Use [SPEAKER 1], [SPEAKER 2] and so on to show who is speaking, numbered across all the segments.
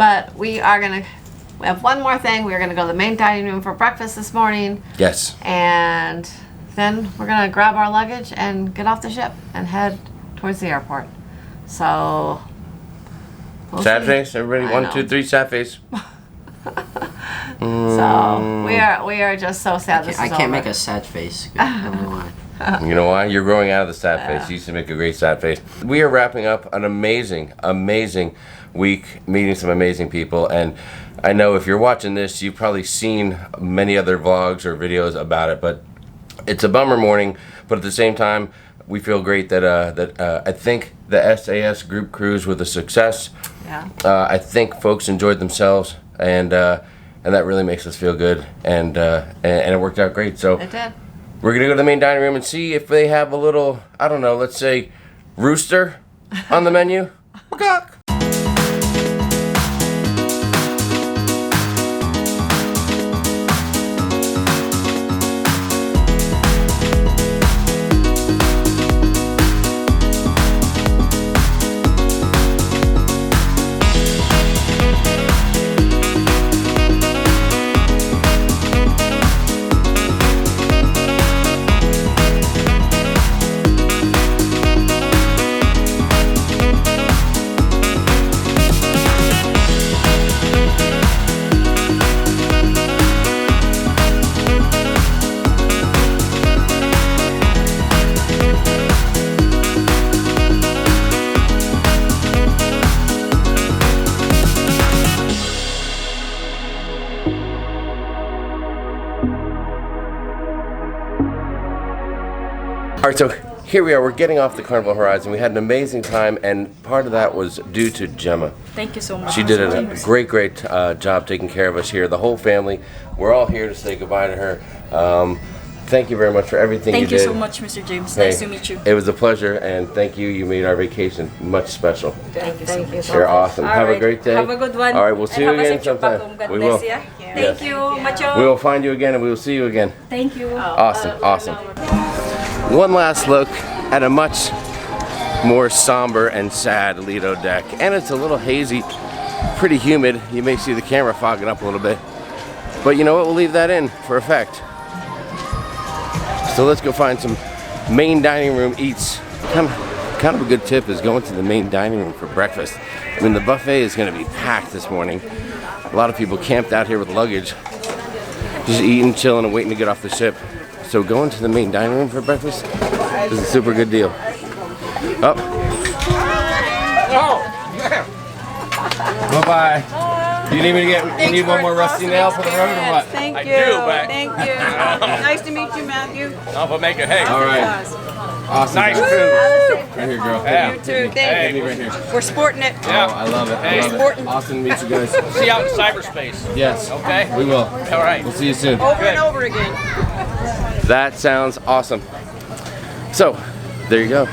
[SPEAKER 1] But we have one more thing. We're gonna go to the main dining room for breakfast this morning.
[SPEAKER 2] Yes.
[SPEAKER 1] And then we're gonna grab our luggage and get off the ship and head towards the airport. So
[SPEAKER 2] sad face, everybody. 1, 2, 3, sad face.
[SPEAKER 1] So we are just so sad.
[SPEAKER 3] I can't make a sad face. I don't know why.
[SPEAKER 2] You know why? You're growing out of the sad face. You used to make a great sad face. We are wrapping up an amazing, amazing week, meeting some amazing people. And I know if you're watching this, you've probably seen many other vlogs or videos about it. But it's a bummer morning. But at the same time, we feel great that I think the SAS group cruise was a success.
[SPEAKER 1] Yeah.
[SPEAKER 2] I think folks enjoyed themselves, and that really makes us feel good. And it worked out great. So
[SPEAKER 1] It did.
[SPEAKER 2] we're gonna go to the main dining room and see if they have a little, I don't know, let's say rooster on the menu. Cock. All right, so here we are. We're getting off the Carnival Horizon. We had an amazing time, and part of that was due to Gemma.
[SPEAKER 4] Thank you so much.
[SPEAKER 2] She did a great job taking care of us here, the whole family. We're all here to say goodbye to her. Thank you very much for everything you did.
[SPEAKER 4] Thank you so much, Mr. James.
[SPEAKER 2] Hey,
[SPEAKER 4] nice to meet you.
[SPEAKER 2] It was a pleasure, and thank you. You made our vacation much special.
[SPEAKER 4] Thank you so much.
[SPEAKER 2] You're awesome.
[SPEAKER 4] All
[SPEAKER 2] Have a
[SPEAKER 4] right.
[SPEAKER 2] great day.
[SPEAKER 4] Have a good one.
[SPEAKER 2] All right, we'll see you
[SPEAKER 4] And have a
[SPEAKER 2] again
[SPEAKER 4] safe trip back
[SPEAKER 2] sometime.
[SPEAKER 4] home. God
[SPEAKER 2] We
[SPEAKER 4] bless
[SPEAKER 2] will.
[SPEAKER 4] you.
[SPEAKER 2] Yes.
[SPEAKER 4] Thank you, Macho.
[SPEAKER 2] We will find you again, and we will see you again.
[SPEAKER 4] Thank you.
[SPEAKER 2] Awesome, awesome. One last look at a much more somber and sad Lido deck, and it's a little hazy, pretty humid. You may see the camera fogging up a little bit, but you know what? We'll leave that in for effect. So let's go find some main dining room eats. Kind of a good tip is going to the main dining room for breakfast. I mean, the buffet is going to be packed this morning. A lot of people camped out here with luggage, just eating, chilling, and waiting to get off the ship. So going to the main dining room for breakfast is a super good deal. Oh. Bye-bye. You need me to get? You need one more rusty nail for the road or what?
[SPEAKER 5] Thank you.
[SPEAKER 6] I do, but-
[SPEAKER 5] Thank you. Nice to meet you, Matthew.
[SPEAKER 6] Oh, but make it, hey.
[SPEAKER 2] All right. Awesome.
[SPEAKER 6] Nice
[SPEAKER 2] guys.
[SPEAKER 6] food.
[SPEAKER 2] Right here, girl.
[SPEAKER 6] Yeah.
[SPEAKER 5] You too. Thank
[SPEAKER 6] Hey.
[SPEAKER 5] you.
[SPEAKER 2] Right here.
[SPEAKER 5] We're sporting it.
[SPEAKER 6] Yeah.
[SPEAKER 2] Oh, I love it. I
[SPEAKER 6] Hey.
[SPEAKER 2] love it. Awesome to meet you guys.
[SPEAKER 6] See you out in cyberspace.
[SPEAKER 2] Yes.
[SPEAKER 6] Okay.
[SPEAKER 2] We will.
[SPEAKER 6] All right.
[SPEAKER 2] We'll see you soon.
[SPEAKER 5] Over and over again.
[SPEAKER 2] That sounds awesome. So, there you go.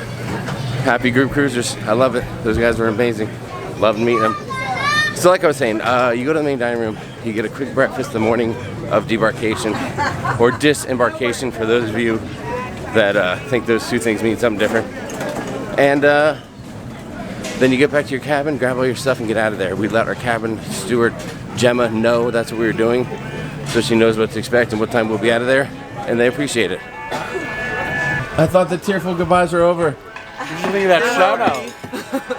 [SPEAKER 2] Happy group cruisers. I love it. Those guys were amazing. Loved meeting them. So like I was saying, you go to the main dining room, you get a quick breakfast the morning of debarkation, or disembarkation for those of you that think those two things mean something different. And then you get back to your cabin, grab all your stuff, and get out of there. We let our cabin steward, Gemma, know that's what we were doing, so she knows what to expect and what time we'll be out of there, and they appreciate it. I thought the tearful goodbyes were over.
[SPEAKER 7] Usually that shout out.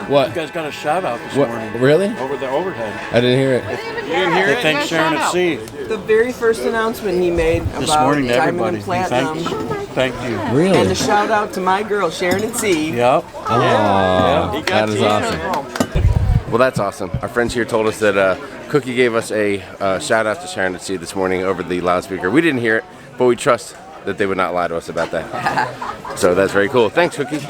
[SPEAKER 2] What?
[SPEAKER 7] You guys got a shout out this
[SPEAKER 2] What?
[SPEAKER 7] morning.
[SPEAKER 2] Really?
[SPEAKER 7] Over the overhead.
[SPEAKER 2] I didn't hear it.
[SPEAKER 6] You didn't hear
[SPEAKER 7] They
[SPEAKER 6] it?
[SPEAKER 7] thank Sharon at Sea
[SPEAKER 8] The very first announcement he made
[SPEAKER 7] this
[SPEAKER 8] about
[SPEAKER 7] morning to
[SPEAKER 8] diamond
[SPEAKER 7] everybody.
[SPEAKER 8] and platinum,
[SPEAKER 7] Thank you.
[SPEAKER 2] Really?
[SPEAKER 8] and a shout out to my girl Sharon at Sea.
[SPEAKER 7] Yep.
[SPEAKER 2] Oh, that is awesome. Well, that's awesome. Our friends here told us that Cookie gave us a shout out to Sharon at Sea this morning over the loudspeaker. We didn't hear it, but we trust that they would not lie to us about that. So that's very cool. Thanks, Cookie.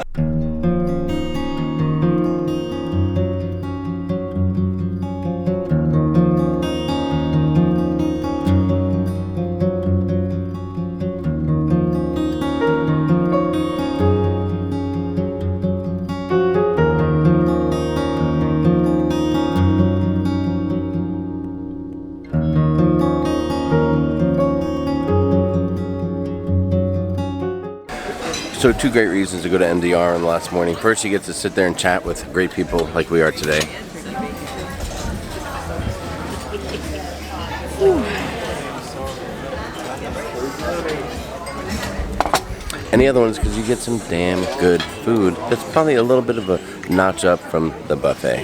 [SPEAKER 2] So two great reasons to go to MDR on the last morning. First, you get to sit there and chat with great people like we are today. And the other one is because you get some damn good food. It's probably a little bit of a notch up from the buffet.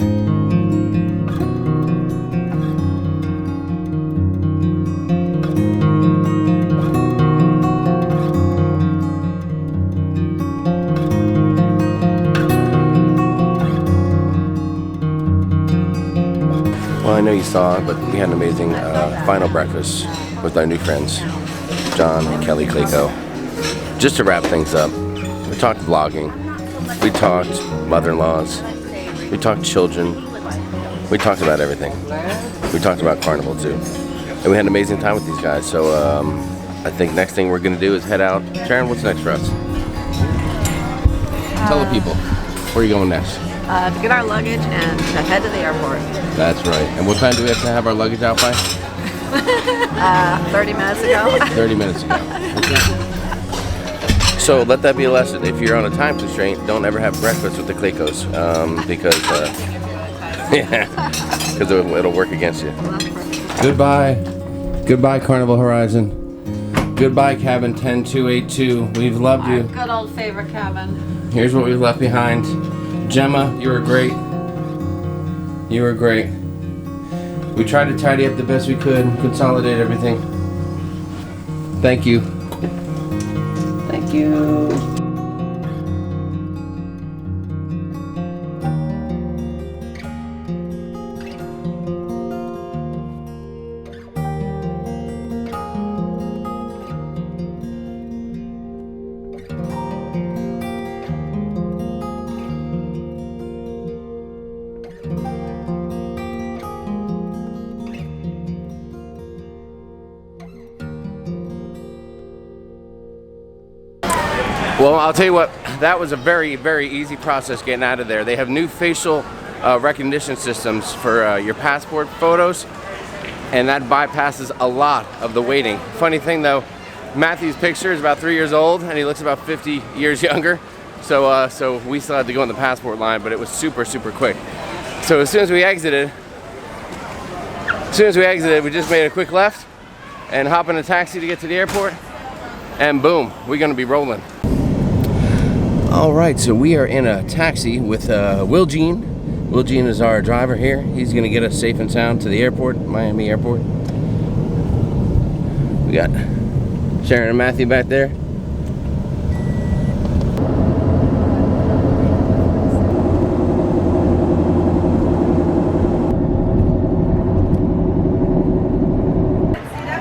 [SPEAKER 2] Well, I know you saw it, but we had an amazing final breakfast with our new friends, John and Kelly Clayco. Just to wrap things up, we talked vlogging, we talked mother-in-laws, we talked children, we talked about everything. We talked about Carnival too. And we had an amazing time with these guys, so I think next thing we're gonna do is head out. Sharon, what's next for us? Tell the people, where are you going next?
[SPEAKER 1] To get our luggage and to head to the airport.
[SPEAKER 2] That's right. And what time do we have to have our luggage out by?
[SPEAKER 1] 30 minutes ago.
[SPEAKER 2] 30 minutes ago. Okay. So let that be a lesson. If you're on a time constraint, don't ever have breakfast with the Claycos because it'll work against you. Goodbye. Goodbye, Carnival Horizon. Goodbye, Cabin 10282. We've loved you.
[SPEAKER 1] Good old favorite cabin.
[SPEAKER 2] Here's what we've left behind. Gemma, you were great. You were great. We tried to tidy up the best we could, consolidate everything. Thank you. Thank you. Well, I'll tell you what, that was a very, very easy process getting out of there. They have new facial recognition systems for your passport photos, and that bypasses a lot of the waiting. Funny thing though, Matthew's picture is about 3 years old, and he looks about 50 years younger. So we still had to go in the passport line, but it was super, super quick. So as soon as we exited, we just made a quick left and hop in a taxi to get to the airport, and boom, we're gonna be rolling. All right, so we are in a taxi with Will Jean. Will Jean is our driver here. He's gonna get us safe and sound to the airport, Miami Airport. We got Sharon and Matthew back there.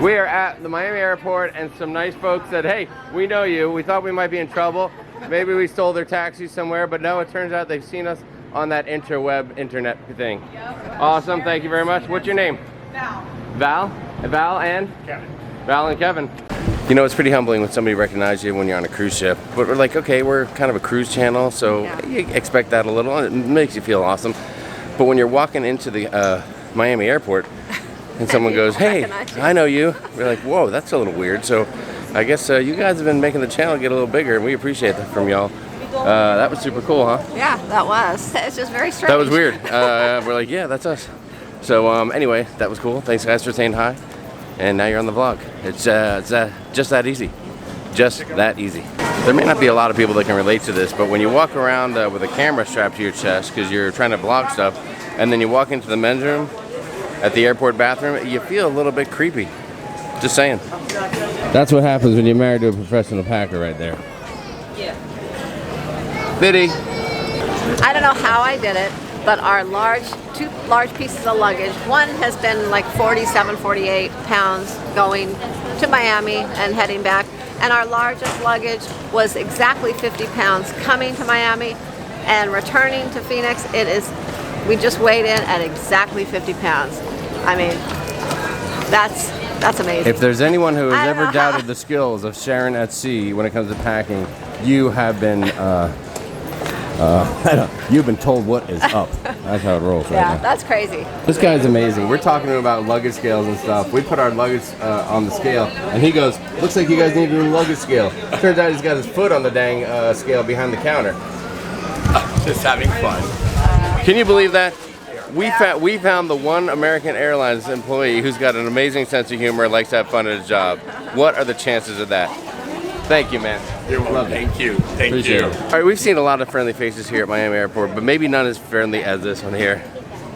[SPEAKER 2] We are at the Miami Airport, and some nice folks said, hey, we know you. We thought we might be in trouble. Maybe we stole their taxi somewhere, but no, it turns out they've seen us on that internet thing. Yep. Awesome, thank you very much. What's your name? Val. Val? Val and? Kevin. Val and Kevin. You know, it's pretty humbling when somebody recognizes you when you're on a cruise ship. But we're like, okay, we're kind of a cruise channel, so you expect that a little. It makes you feel awesome. But when you're walking into the Miami Airport, and someone goes, hey, I know you. We're like, whoa, that's a little weird. So I guess you guys have been making the channel get a little bigger, and we appreciate that from y'all. That was super cool, huh?
[SPEAKER 1] Yeah, that was. It's just very strange.
[SPEAKER 2] That was weird. We're like, yeah, that's us. So anyway, that was cool. Thanks guys for saying hi. And now you're on the vlog. It's just that easy. Just that easy. There may not be a lot of people that can relate to this, but when you walk around with a camera strapped to your chest because you're trying to vlog stuff, and then you walk into the men's room at the airport bathroom, you feel a little bit creepy. Just saying. That's what happens when you're married to a professional packer right there.
[SPEAKER 5] Yeah.
[SPEAKER 2] Biddy.
[SPEAKER 1] I don't know how I did it, but our two large pieces of luggage, one has been like 47, 48 pounds going to Miami and heading back, and our largest luggage was exactly 50 pounds coming to Miami and returning to Phoenix. We just weighed in at exactly 50 pounds. I mean, that's amazing.
[SPEAKER 2] If there's anyone who has ever doubted the skills of Sharon at sea when it comes to packing, you have been you've been told what is up. That's how it rolls right now.
[SPEAKER 1] Yeah, that's crazy.
[SPEAKER 2] This guy's amazing. We're talking to him about luggage scales and stuff. We put our luggage on the scale, and he goes, looks like you guys need a new luggage scale. Turns out he's got his foot on the dang scale behind the counter.
[SPEAKER 6] Just having fun.
[SPEAKER 2] Can you believe that? we found the one American Airlines employee who's got an amazing sense of humor and likes to have fun at his job. What are the chances of that? Thank you, man.
[SPEAKER 6] You're welcome. Thank you. Thank
[SPEAKER 2] Appreciate
[SPEAKER 6] you.
[SPEAKER 2] it. All right, we've seen a lot of friendly faces here at Miami Airport, but maybe none as friendly as this one here.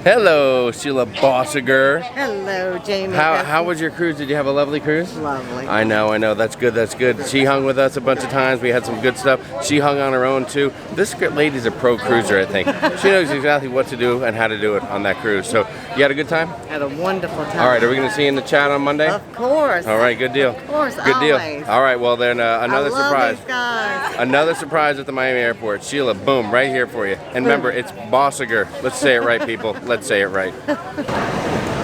[SPEAKER 2] Hello, Sheila Bossiger.
[SPEAKER 9] Hello, Jamie.
[SPEAKER 2] How was your cruise? Did you have a lovely cruise?
[SPEAKER 9] Lovely.
[SPEAKER 2] I know. That's good. She hung with us a bunch of times. We had some good stuff. She hung on her own too. This lady's a pro cruiser, I think. She knows exactly what to do and how to do it on that cruise. So, you had a good time?
[SPEAKER 9] Had a wonderful time.
[SPEAKER 2] All right, are we going to see you in the chat on Monday?
[SPEAKER 9] Of course.
[SPEAKER 2] All right, good deal.
[SPEAKER 9] Of course,
[SPEAKER 2] good deal.
[SPEAKER 9] always.
[SPEAKER 2] All right, well then another
[SPEAKER 9] I love
[SPEAKER 2] surprise.
[SPEAKER 9] these guys.
[SPEAKER 2] Another surprise at the Miami Airport. Sheila, boom, right here for you. And remember, it's Bossiger. Let's say it right, people. Let's say it right.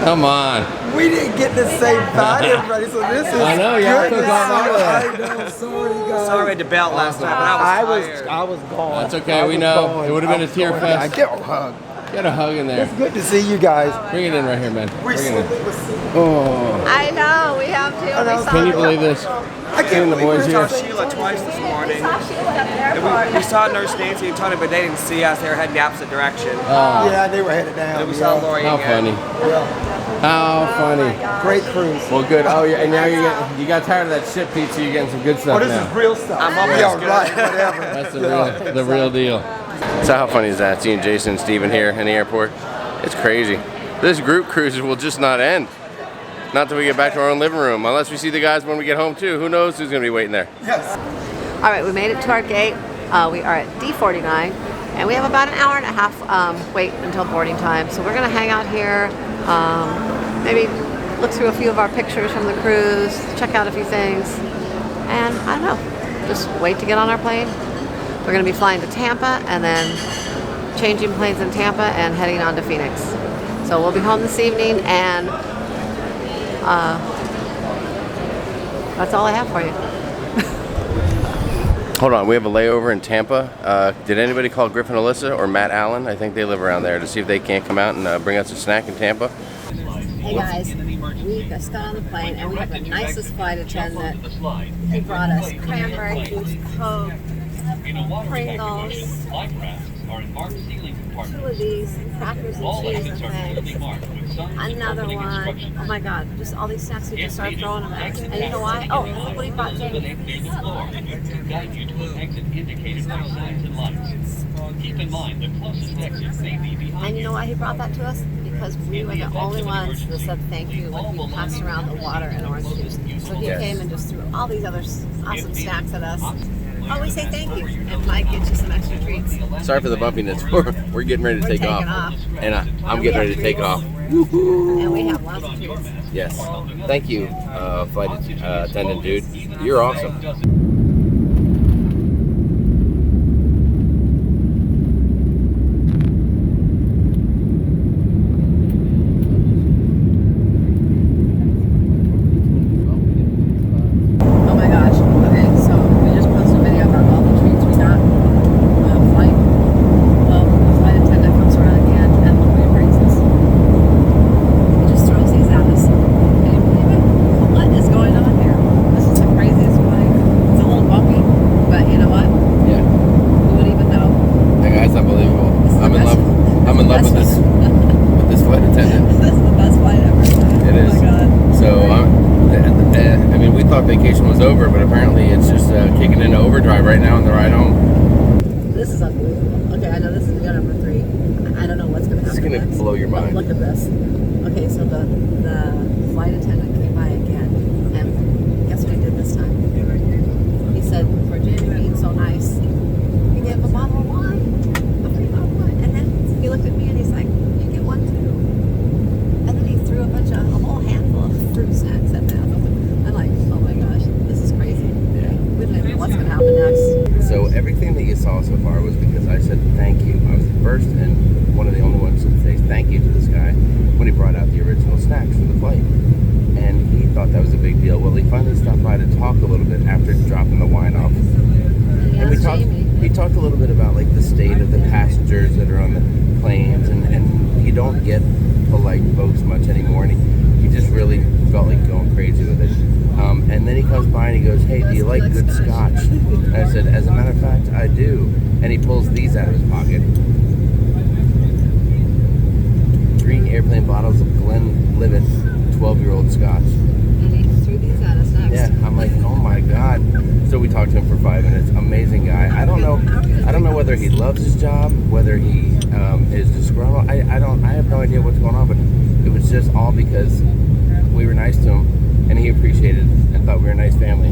[SPEAKER 2] Come on.
[SPEAKER 8] We didn't get to say bye to everybody, so this is
[SPEAKER 2] I know, y'all
[SPEAKER 8] good.
[SPEAKER 2] took off all of that.
[SPEAKER 8] I know, sorry guys.
[SPEAKER 10] Sorry to belt last time, but
[SPEAKER 8] I was gone.
[SPEAKER 2] That's okay, we know. It would have been a tear fest.
[SPEAKER 11] Get a hug.
[SPEAKER 2] Get a hug in there.
[SPEAKER 11] It's good to see you guys.
[SPEAKER 2] Bring it in right here, man. Bring it in. Oh.
[SPEAKER 1] I know, we have to. We saw
[SPEAKER 2] Can you
[SPEAKER 1] her.
[SPEAKER 2] belied this?
[SPEAKER 8] I can't
[SPEAKER 2] the
[SPEAKER 8] believe
[SPEAKER 2] boys
[SPEAKER 8] we
[SPEAKER 2] here.
[SPEAKER 8] saw Sheila twice this morning.
[SPEAKER 1] We saw Sheila at the
[SPEAKER 8] And
[SPEAKER 1] airport.
[SPEAKER 8] we saw Nurse Nancy and Tony, but they didn't see us. They were heading the opposite direction.
[SPEAKER 11] Yeah, they were headed down.
[SPEAKER 8] And we saw Lori
[SPEAKER 2] How
[SPEAKER 8] again.
[SPEAKER 2] funny.
[SPEAKER 11] Yeah.
[SPEAKER 2] How funny.
[SPEAKER 11] Great cruise.
[SPEAKER 2] Well, good. Oh, yeah, and now you got tired of that shit pizza. You're getting some good stuff
[SPEAKER 11] Oh, this
[SPEAKER 2] now.
[SPEAKER 11] is real stuff.
[SPEAKER 8] I'm up
[SPEAKER 11] Yeah,
[SPEAKER 8] good.
[SPEAKER 11] right, whatever.
[SPEAKER 2] That's the real deal. So how funny is that? Seeing Jason and Steven here in the airport. It's crazy. This group cruise will just not end. Not till we get back to our own living room. Unless we see the guys when we get home too. Who knows who's going to be waiting there.
[SPEAKER 11] Yes.
[SPEAKER 1] All right, we made it to our gate. We are at D49, and we have about an hour and a half wait until boarding time. So we're going to hang out here, maybe look through a few of our pictures from the cruise, check out a few things, and I don't know, just wait to get on our plane. We're going to be flying to Tampa and then changing planes in Tampa and heading on to Phoenix. So we'll be home this evening, and that's all I have for you.
[SPEAKER 2] Hold on, we have a layover in Tampa. Did anybody call Griffin Alyssa or Matt Allen? I think they live around there, to see if they can't come out and bring us a snack in Tampa.
[SPEAKER 1] Hey guys, we just got on the plane and we have the nicest flight attendant. He brought us cranberry juice, Coke, Pringles, 2 of these, crackers and cheese and things, another one. Oh my god, just all these snacks we just started throwing them at. And you know why? Oh, look what he brought Jamie. And you know why he brought that to us? Because we were the only ones that said thank you when we passed around the water and orange juice. So he came and just threw all these other awesome snacks at us. Always say thank you, and Mike gets you some extra treats.
[SPEAKER 2] Sorry for the bumpiness. We're getting ready to take
[SPEAKER 1] taking
[SPEAKER 2] off.
[SPEAKER 1] off.
[SPEAKER 2] And I'm getting ready to take off.
[SPEAKER 1] And we have lots of treats.
[SPEAKER 2] Yes. Thank you, flight attendant dude. You're awesome.
[SPEAKER 1] Oh my gosh. Okay, so we just posted a video about all the treats we got on the flight. Well, the flight attendant comes around at the end and look what he brings us. He just throws these at us. Can you believe it? What is going on here? This is the craziest flight. It's a little bumpy, but you know what?
[SPEAKER 2] Yeah.
[SPEAKER 1] Who would even know?
[SPEAKER 2] That guy's unbelievable.
[SPEAKER 1] This is the
[SPEAKER 2] I'm in
[SPEAKER 1] best-
[SPEAKER 2] love. I'm in love with this flight attendant.
[SPEAKER 1] This is the best flight ever.
[SPEAKER 2] It is.
[SPEAKER 1] Oh my god.
[SPEAKER 2] So I mean, we thought vacation was over, but apparently it's just kicking into overdrive right now on the ride home.
[SPEAKER 1] This is unbelievable. Okay, I know this is year number 3. I don't know what's going to happen.
[SPEAKER 2] It's gonna
[SPEAKER 1] next.
[SPEAKER 2] blow your
[SPEAKER 1] But
[SPEAKER 2] mind.
[SPEAKER 1] Look at this. Okay, so the flight attendant came by again, and guess what he did this time? He said, for Jamie being so nice, he gave him a bottle of wine, a free bottle of wine, and then he looked at me and he's like, you get one too. And then he threw a whole handful of fruit snacks at them. I'm like, oh my gosh, this is crazy.
[SPEAKER 2] Yeah.
[SPEAKER 1] We don't even know what's going to happen next.
[SPEAKER 2] So everything that you saw so far was because I said thank you. I was the first and one of the only ones to say thank you to this guy when he brought out the original snacks for the flight. And he thought that was a big deal. Well, he finally stopped by to talk a little bit after dropping the wine off. And he talked a little bit about like the state of the passengers that are on the planes, and you don't get polite folks much anymore. And he just really felt like going crazy with it. And then he comes by and he goes, hey, do you like good scotch? And I said, as a matter of fact, I do. And he pulls these out of his pocket. airplane bottles of Glenlivet 12-year-old scotch.
[SPEAKER 1] And he threw these at us next.
[SPEAKER 2] Yeah, I'm like, oh my God. So we talked to him for 5 minutes. Amazing guy. I don't know whether he loves his job, whether he is disgruntled. I have no idea what's going on, but it was just all because we were nice to him and he appreciated it and thought we were a nice family.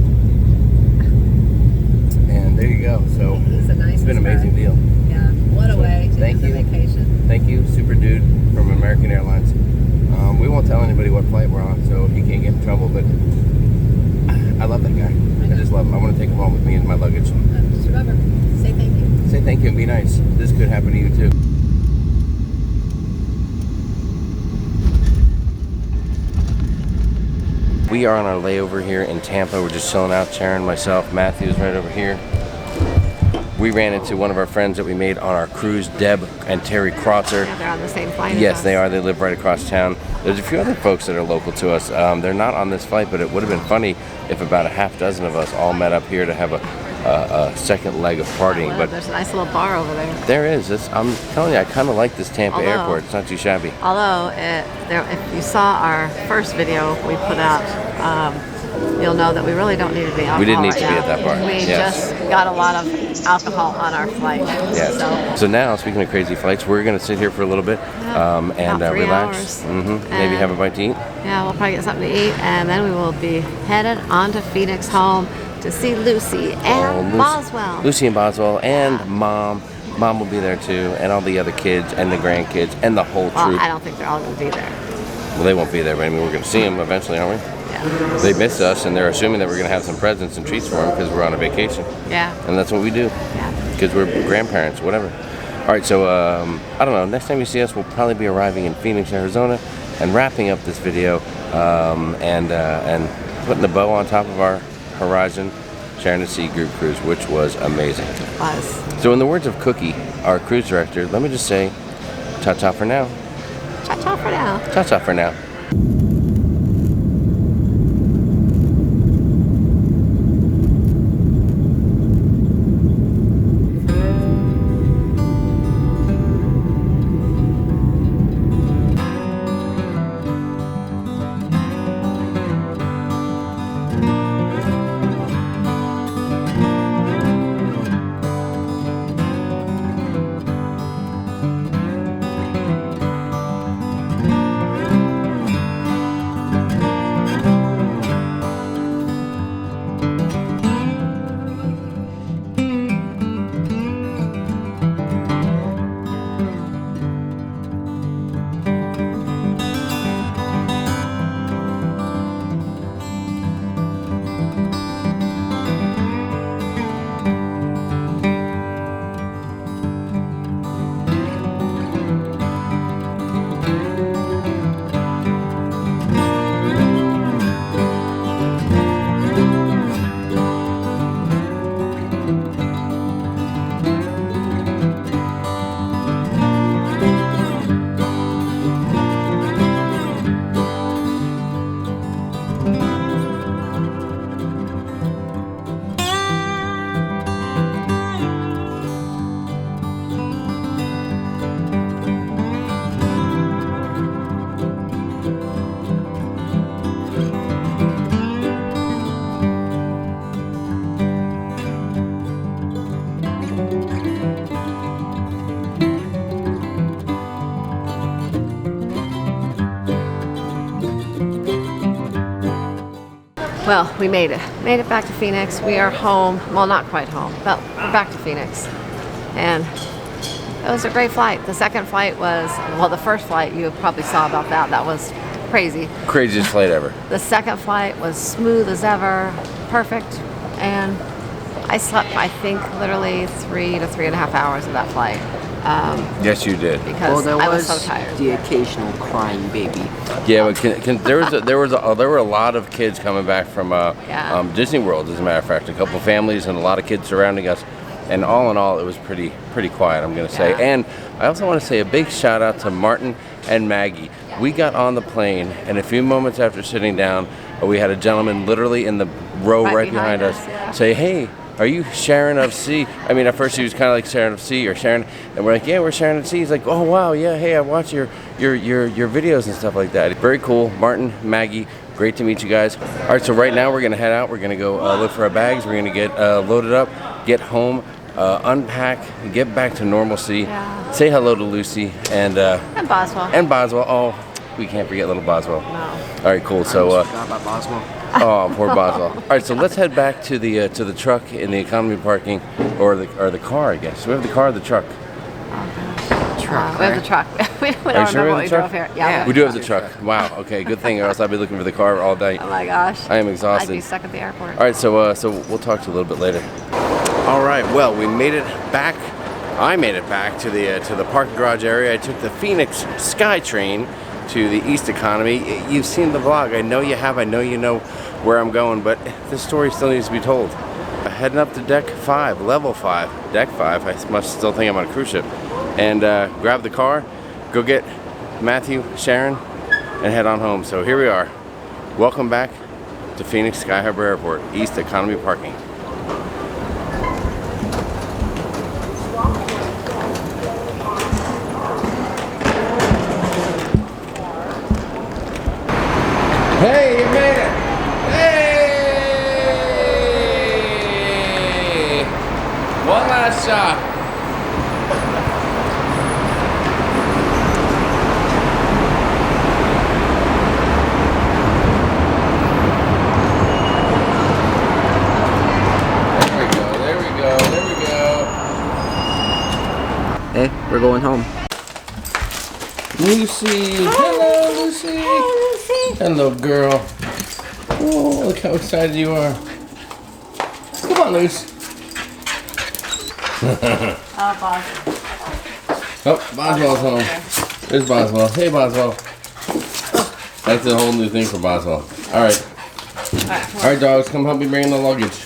[SPEAKER 2] And there you go. So
[SPEAKER 1] He's a nice
[SPEAKER 2] it's been an amazing deal.
[SPEAKER 1] Yeah, what a way to
[SPEAKER 2] thank
[SPEAKER 1] do the
[SPEAKER 2] you.
[SPEAKER 1] vacation.
[SPEAKER 2] Thank you, Super Dude from American Airlines. We won't tell anybody what flight we're on, so he can't get in trouble, but I love that guy. I just love him. I want to take him home with me and my luggage.
[SPEAKER 1] Just remember, say thank you.
[SPEAKER 2] Say thank you and be nice. This could happen to you too. We are on our layover here in Tampa. We're just chilling out. Sharon, myself, Matthew's right over here. We ran into one of our friends that we made on our cruise, Deb and Terry Krotzer.
[SPEAKER 1] Yeah, they're on the same flight.
[SPEAKER 2] Yes, they are. They live right across town. There's a few other folks that are local to us. They're not on this flight, but it would have been funny if about a half dozen of us all met up here to have a second leg of partying.
[SPEAKER 1] Well,
[SPEAKER 2] But
[SPEAKER 1] there's a nice little bar over there.
[SPEAKER 2] there is. I'm telling you, I kind of like this Tampa
[SPEAKER 1] Although-
[SPEAKER 2] airport. It's not too shabby.
[SPEAKER 1] Although, if you saw our first video we put out, you'll know that we really don't need to be alcohol.
[SPEAKER 2] We didn't need
[SPEAKER 1] right
[SPEAKER 2] to be
[SPEAKER 1] now.
[SPEAKER 2] at that bar.
[SPEAKER 1] We
[SPEAKER 2] Yes.
[SPEAKER 1] just got a lot of alcohol on our flight.
[SPEAKER 2] Yes.
[SPEAKER 1] So,
[SPEAKER 2] So now, speaking of crazy flights, we're going to sit here for a little bit and
[SPEAKER 1] about 3
[SPEAKER 2] relax.
[SPEAKER 1] hours.
[SPEAKER 2] Maybe
[SPEAKER 1] And-
[SPEAKER 2] have a bite to eat.
[SPEAKER 1] yeah, we'll probably get something to eat, and then we will be headed on to Phoenix home to see Lucy and Boswell.
[SPEAKER 2] Lucy and Boswell and Mom. Mom will be there too, and all the other kids and the grandkids and the whole
[SPEAKER 1] Well,
[SPEAKER 2] troop.
[SPEAKER 1] I don't think they're all going to be there.
[SPEAKER 2] Well, they won't be there, but I mean, we're going to see them eventually, aren't we?
[SPEAKER 1] Yeah.
[SPEAKER 2] They miss us, and they're assuming that we're going to have some presents and treats for them because we're on a vacation.
[SPEAKER 1] Yeah.
[SPEAKER 2] And that's what we do.
[SPEAKER 1] Yeah.
[SPEAKER 2] Because we're grandparents, whatever. All right, so I don't know. Next time you see us, we'll probably be arriving in Phoenix, Arizona, and wrapping up this video and putting the bow on top of our Horizon Sharonatsea group cruise, which was amazing.
[SPEAKER 1] It was.
[SPEAKER 2] So, in the words of Cookie, our cruise director, let me just say, ta-ta for now.
[SPEAKER 1] Cha-cha for now.
[SPEAKER 2] Ta-ta for now.
[SPEAKER 1] Well, we made it. Made it back to Phoenix. We are home. Well, not quite home, but we're back to Phoenix. And it was a great flight. The second flight was, well, the first flight, you probably saw about that. That was crazy.
[SPEAKER 2] Craziest flight ever.
[SPEAKER 1] The second flight was smooth as ever, perfect. And I slept, I think, literally 3 to 3.5 hours of that flight.
[SPEAKER 2] Yes, you did.
[SPEAKER 1] Because
[SPEAKER 3] Well, there
[SPEAKER 1] I was
[SPEAKER 3] was
[SPEAKER 1] so tired.
[SPEAKER 3] the occasional crying baby.
[SPEAKER 2] Yeah, but there were a lot of kids coming back from Disney World, as a matter of fact. A couple families and a lot of kids surrounding us, and all in all, it was pretty quiet, I'm going to say.
[SPEAKER 1] Yeah.
[SPEAKER 2] And I also want to say a big shout out to Martin and Maggie. We got on the plane, and a few moments after sitting down, we had a gentleman literally in the row right behind us
[SPEAKER 1] yeah.
[SPEAKER 2] say, "Hey, are you Sharon of Sea? I mean, at first he was kind of like Sharon of Sea or Sharon, and we're like, yeah, we're Sharon of Sea. He's like, oh wow, yeah, hey, I watch your videos and stuff like that. Very cool. Martin, Maggie, great to meet you guys. All right, so right now we're gonna head out. We're gonna go look for our bags. We're gonna get loaded up, get home, unpack, get back to normalcy.
[SPEAKER 1] Yeah.
[SPEAKER 2] Say hello to Lucy and
[SPEAKER 1] Boswell.
[SPEAKER 2] and Boswell. Oh, we can't forget little Boswell.
[SPEAKER 1] No.
[SPEAKER 2] All right, cool. So.
[SPEAKER 3] Forgot about Boswell.
[SPEAKER 2] Oh, poor Boswell. All right, so let's head back to the truck in the economy parking, or the car, I guess. We have the car or the truck?
[SPEAKER 3] Truck,
[SPEAKER 1] We have the truck. We don't
[SPEAKER 2] Are you
[SPEAKER 1] remember
[SPEAKER 2] sure we have
[SPEAKER 1] what
[SPEAKER 2] the
[SPEAKER 1] we
[SPEAKER 2] truck?
[SPEAKER 1] drove here. Yeah.
[SPEAKER 2] We do have the truck. Wow. Okay, good thing, or else I'd be looking for the car all day.
[SPEAKER 1] Oh my gosh.
[SPEAKER 2] I am
[SPEAKER 1] I'd
[SPEAKER 2] exhausted.
[SPEAKER 1] be stuck at the airport.
[SPEAKER 2] All right, so we'll talk to you a little bit later. All right. Well, we made it back. I made it back to the parking garage area. I took the Phoenix SkyTrain to the East Economy. You've seen the vlog. I know you have. I know you know where I'm going, but this story still needs to be told. Heading up to deck 5, level 5, deck 5. I must still think I'm on a cruise ship. And grab the car, go get Matthew, Sharon, and head on home. So here we are. Welcome back to Phoenix Sky Harbor Airport, East Economy parking. Hey, you made it! Hey! One last shot. There we go.
[SPEAKER 3] Hey, we're going home.
[SPEAKER 2] Lucy! Hello, Lucy! Hello, girl. Oh, look how excited you are. Come on, Luce. Oh, Boswell's home. There's Boswell. Hey, Boswell. That's a whole new thing for Boswell. All right. All right, dogs, come help me bring in the luggage.